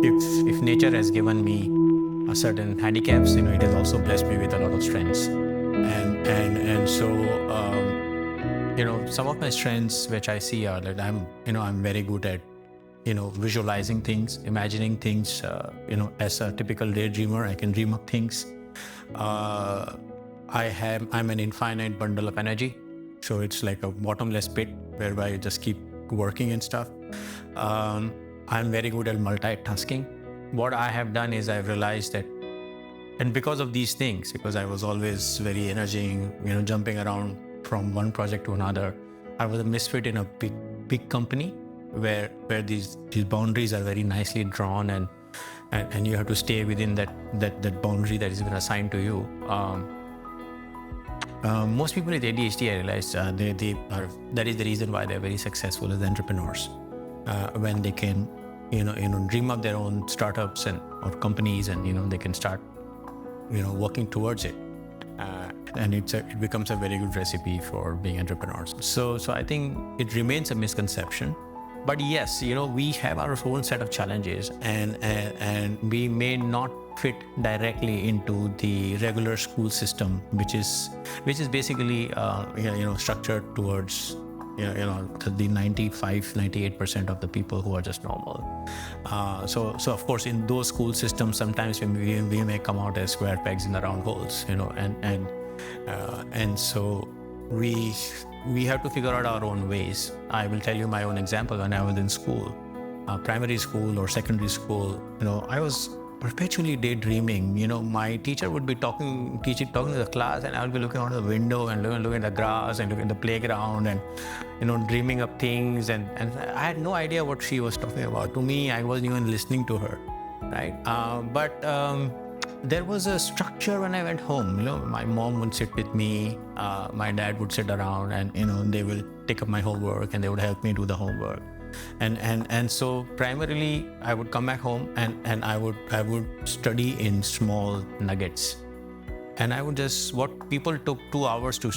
if nature has given me a certain handicaps, it has also blessed me with a lot of strengths. And so some of my strengths which I see are that I'm very good at visualizing things, imagining things. As a typical daydreamer, I can dream up things. I'm an infinite bundle of energy, so it's like a bottomless pit whereby you just keep working and stuff. I'm very good at multitasking. What I have done is I've realized that, and because of these things, because I was always very energetic, jumping around from one project to another, I was a misfit in a big company where these boundaries are very nicely drawn, and you have to stay within that boundary that has been assigned to you. Most people with ADHD, I realized, that is the reason why they're very successful as entrepreneurs, when they can dream up their own startups or companies, and they can start working towards it, and it becomes a very good recipe for being entrepreneurs. So I think it remains a misconception, but yes, we have our own set of challenges, and we may not fit directly into the regular school system, which is basically structured towards the 98% of the people who are just normal. So of course, in those school systems, sometimes we may come out as square pegs in the round holes, and so we have to figure out our own ways. I will tell you my own example. When I was in school, primary school or secondary school, I was perpetually daydreaming. My teacher would be talking to the class, and I would be looking out the window and looking at the grass and looking at the playground and dreaming up things, and I had no idea what she was talking about. To me, I wasn't even listening to her, right? But there was a structure when I went home. My mom would sit with me, my dad would sit around, and they will take up my homework and they would help me do the homework. And so primarily I would come back home and I would study in small nuggets, and I would just, what people took 2 hours to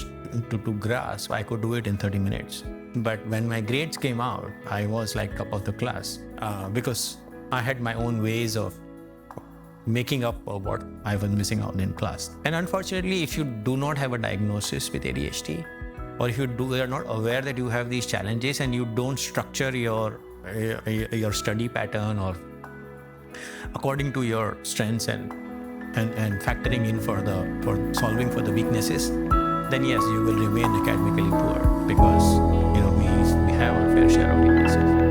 grasp, I could do it in 30 minutes. But when my grades came out, I was like top of the class, because I had my own ways of making up for what I was missing out in class. And unfortunately, if you do not have a diagnosis with ADHD, or if you are not aware that you have these challenges, and you don't structure your study pattern or according to your strengths and factoring in for solving for the weaknesses, then yes, you will remain academically poor, because we have our fair share of weaknesses.